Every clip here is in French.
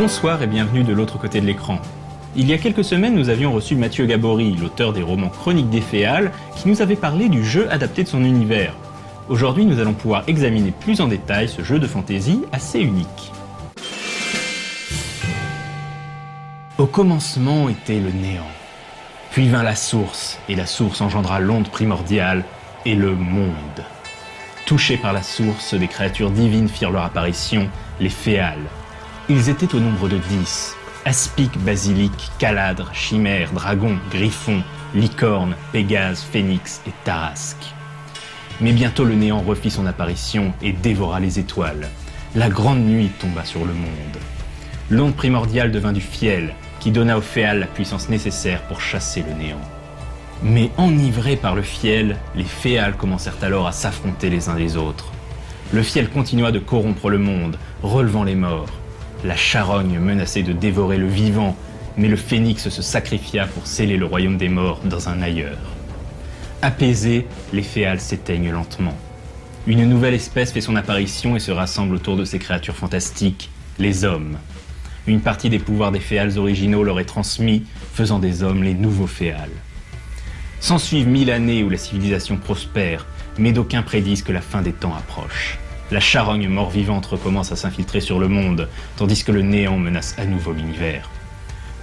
Bonsoir et bienvenue de l'autre côté de l'écran. Il y a quelques semaines, nous avions reçu Mathieu Gabory, l'auteur des romans Chroniques des Féales, qui nous avait parlé du jeu adapté de son univers. Aujourd'hui, nous allons pouvoir examiner plus en détail ce jeu de fantasy assez unique. Au commencement était le néant. Puis vint la source, et la source engendra l'onde primordiale et le monde. Touchés par la source, des créatures divines firent leur apparition, les Féales. Ils étaient au nombre de 10. Aspic, basilic, caladre, chimère, dragon, griffon, licorne, pégase, phénix et tarasque. Mais bientôt le néant refit son apparition et dévora les étoiles. La grande nuit tomba sur le monde. L'onde primordiale devint du fiel, qui donna aux Féales la puissance nécessaire pour chasser le néant. Mais enivrés par le fiel, les Féales commencèrent alors à s'affronter les uns les autres. Le fiel continua de corrompre le monde, relevant les morts. La charogne menaçait de dévorer le vivant, mais le phénix se sacrifia pour sceller le royaume des morts dans un ailleurs. Apaisés, les Féales s'éteignent lentement. Une nouvelle espèce fait son apparition et se rassemble autour de ces créatures fantastiques, les hommes. Une partie des pouvoirs des Féales originaux leur est transmis, faisant des hommes les nouveaux Féales. S'ensuivent 1000 années où la civilisation prospère, mais d'aucuns prédisent que la fin des temps approche. La charogne mort-vivante recommence à s'infiltrer sur le monde, tandis que le néant menace à nouveau l'univers.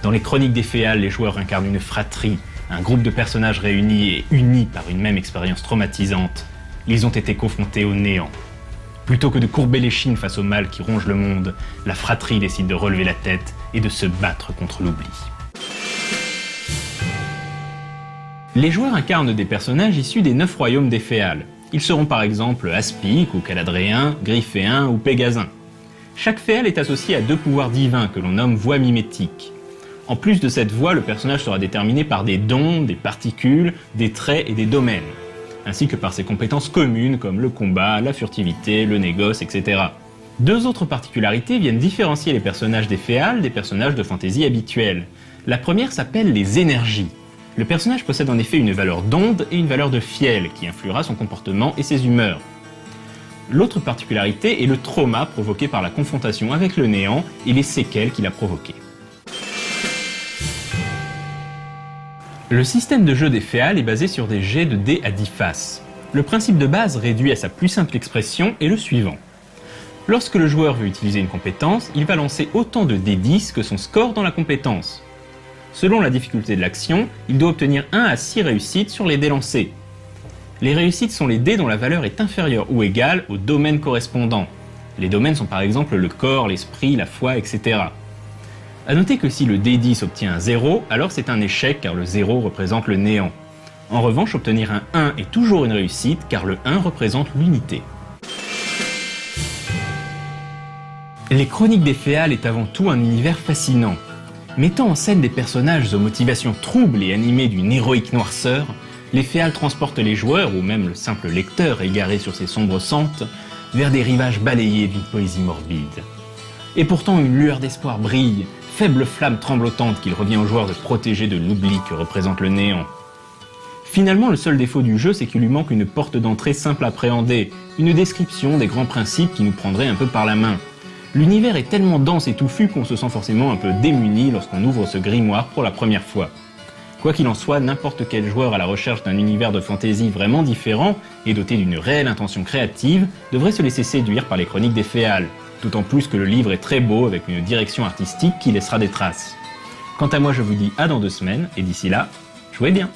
Dans les Chroniques des Féales, les joueurs incarnent une fratrie, un groupe de personnages réunis et unis par une même expérience traumatisante. Ils ont été confrontés au néant. Plutôt que de courber l'échine face au mal qui ronge le monde, la fratrie décide de relever la tête et de se battre contre l'oubli. Les joueurs incarnent des personnages issus des 9 royaumes des Féales. Ils seront par exemple Aspic ou Caladréen, Grifféen ou Pégasin. Chaque Féale est associé à 2 pouvoirs divins que l'on nomme voix mimétiques. En plus de cette voix, le personnage sera déterminé par des dons, des particules, des traits et des domaines, ainsi que par ses compétences communes comme le combat, la furtivité, le négoce, etc. 2 autres particularités viennent différencier les personnages des Féales des personnages de fantasy habituels. La première s'appelle les énergies. Le personnage possède en effet une valeur d'onde et une valeur de fiel qui influera son comportement et ses humeurs. L'autre particularité est le trauma provoqué par la confrontation avec le néant et les séquelles qu'il a provoquées. Le système de jeu des Féales est basé sur des jets de dés à 10 faces. Le principe de base, réduit à sa plus simple expression, est le suivant. Lorsque le joueur veut utiliser une compétence, il va lancer autant de dés 10 que son score dans la compétence. Selon la difficulté de l'action, il doit obtenir 1 à 6 réussites sur les dés lancés. Les réussites sont les dés dont la valeur est inférieure ou égale au domaine correspondant. Les domaines sont par exemple le corps, l'esprit, la foi, etc. A noter que si le dé 10 obtient un 0, alors c'est un échec car le 0 représente le néant. En revanche, obtenir un 1 est toujours une réussite car le 1 représente l'unité. Les Chroniques des Féales est avant tout un univers fascinant. Mettant en scène des personnages aux motivations troubles et animés d'une héroïque noirceur, les Féales transportent les joueurs, ou même le simple lecteur égaré sur ces sombres sentes, vers des rivages balayés d'une poésie morbide. Et pourtant une lueur d'espoir brille, faible flamme tremblotante qu'il revient aux joueurs de protéger de l'oubli que représente le néant. Finalement, le seul défaut du jeu, c'est qu'il lui manque une porte d'entrée simple à appréhender, une description des grands principes qui nous prendrait un peu par la main. L'univers est tellement dense et touffu qu'on se sent forcément un peu démuni lorsqu'on ouvre ce grimoire pour la première fois. Quoi qu'il en soit, n'importe quel joueur à la recherche d'un univers de fantasy vraiment différent et doté d'une réelle intention créative devrait se laisser séduire par les Chroniques des Féales, d'autant plus que le livre est très beau avec une direction artistique qui laissera des traces. Quant à moi, je vous dis à dans 2 semaines et d'ici là, jouez bien!